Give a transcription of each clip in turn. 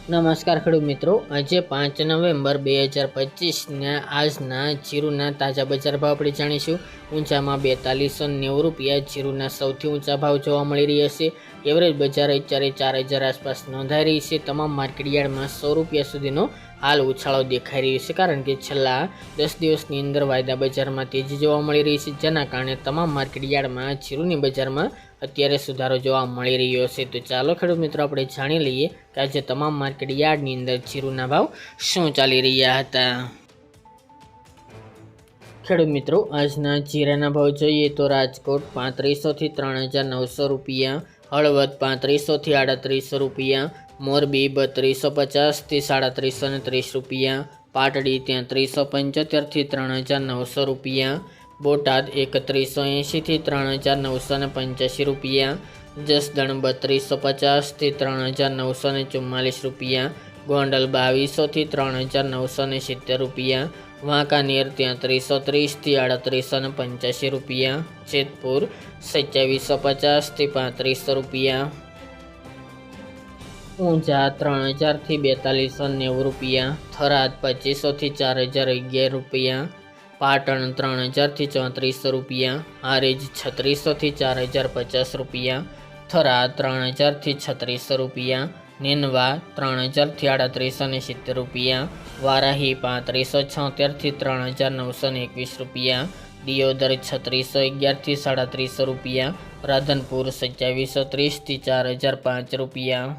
નમસ્કાર ખેડૂત મિત્રો, આજે 5 નવેમ્બર 2025 આજના જીરુના તાજા બજાર ભાવ આપણે જાણીશું। ઊંચામાં 4290 રૂપિયા જીરુના સૌથી ઊંચા ભાવ જોવા મળી રહ્યા છે। એવરેજ બજાર અત્યારે 4000 આસપાસ નોંધાઈ રહી છે। તમામ માર્કેટયાર્ડમાં 100 રૂપિયા સુધીનો હાલ ઉછાળો દેખાઈ રહ્યો છે, કારણ કે છેલ્લા 10 દિવસની અંદર વાયદા બજારમાં તેજી જોવા મળી રહી છે, જેના કારણે તમામ માર્કેટયાર્ડમાં જીરુની બજારમાં અત્યારે સુધારો જોવા મળી રહ્યો છે। તો ચાલો ખેડૂત મિત્રો આપણે જાણી લઈએ કે આજે તમામ માર્કેટ યાર્ડની અંદર જીરુના ભાવ શું ચાલી રહ્યા હતા। ખેડૂત મિત્રો, આજના જીરાના ભાવ જોઈએ તો રાજકોટ 3500 થી 3900 રૂપિયા, હળવદ 3500 થી 3800 રૂપિયા, મોરબી 3250 થી 3730 રૂપિયા, પાટડી 3375 થી 3900 રૂપિયા, બોટાદ 3180 થી 3985 રૂપિયા, જસદણ 3250 થી 3944 રૂપિયા, ગોંડલ 2200 થી 3970 રૂપિયા, વાંકાનેર 3330 થી 3885 રૂપિયા, જેતપુર 2750 થી 3500 રૂપિયા, ઊંઝા 3000 થી 4290 રૂપિયા, થરાદ 2500 થી 4011 રૂપિયા, પાટણ 3000 થી 3400 રૂપિયા, હારીજ 3600 થી 4050 રૂપિયા, થરા 3000 થી 3600 રૂપિયા, નેનવા 3000 થી 3870 રૂપિયા, વારાહી 3576 થી 3921 રૂપિયા, દિયોદર 3611 થી 3700 રૂપિયા, રાધનપુર 2730 થી 4005 રૂપિયા,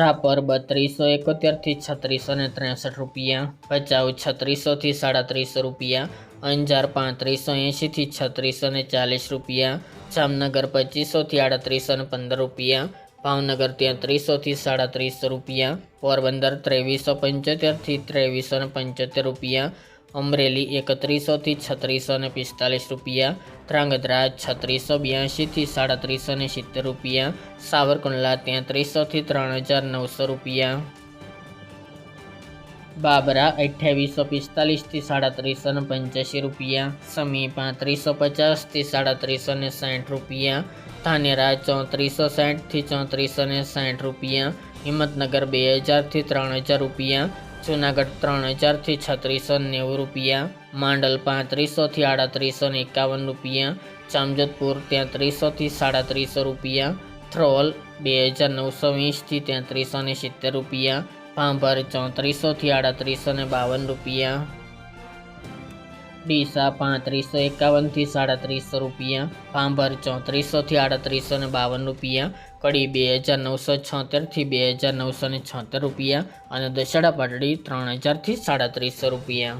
રાપર 3271 થી 3663 રૂપિયા, ભચાઉ 3600 થી 3700 રૂપિયા, અંજાર 3580 થી 3640 રૂપિયા, જામનગર 2500 થી 3815 રૂપિયા, ભાવનગર 3300 થી 3700 રૂપિયા, પોરબંદર 2375 થી 2375 રૂપિયા, અમરેલી 3100 થી 3645 રૂપિયા, ધ્રાંગધ્રા 3682 થી 3770 રૂપિયા, સાવરકુંડલા 3300 થી 3900 રૂપિયા, બાબરા 2845 થી 3785 રૂપિયા, સમી 3550 થી 3760 રૂપિયા, ધાનેરા 3460 થી 3460 રૂપિયા, હિંમતનગર 2000 થી 3000 રૂપિયા, જૂનાગઢ 3000 થી 3690 રૂપિયા, માંડલ 3500 થી 3851 રૂપિયા, જામજોધપુર 3300 થી 3700 રૂપિયા, થ્રોલ 2920 થી 3370 રૂપિયા, ભાંભર 3400 થી 3852 રૂપિયા, ડીસા 3551 થી 3700 રૂપિયા, ભાંભર 3400 થી 3852 રૂપિયા, કડી 2976 થી 2976 રૂપિયા અને દશેડા પાટડી 3000 થી 3700 રૂપિયા।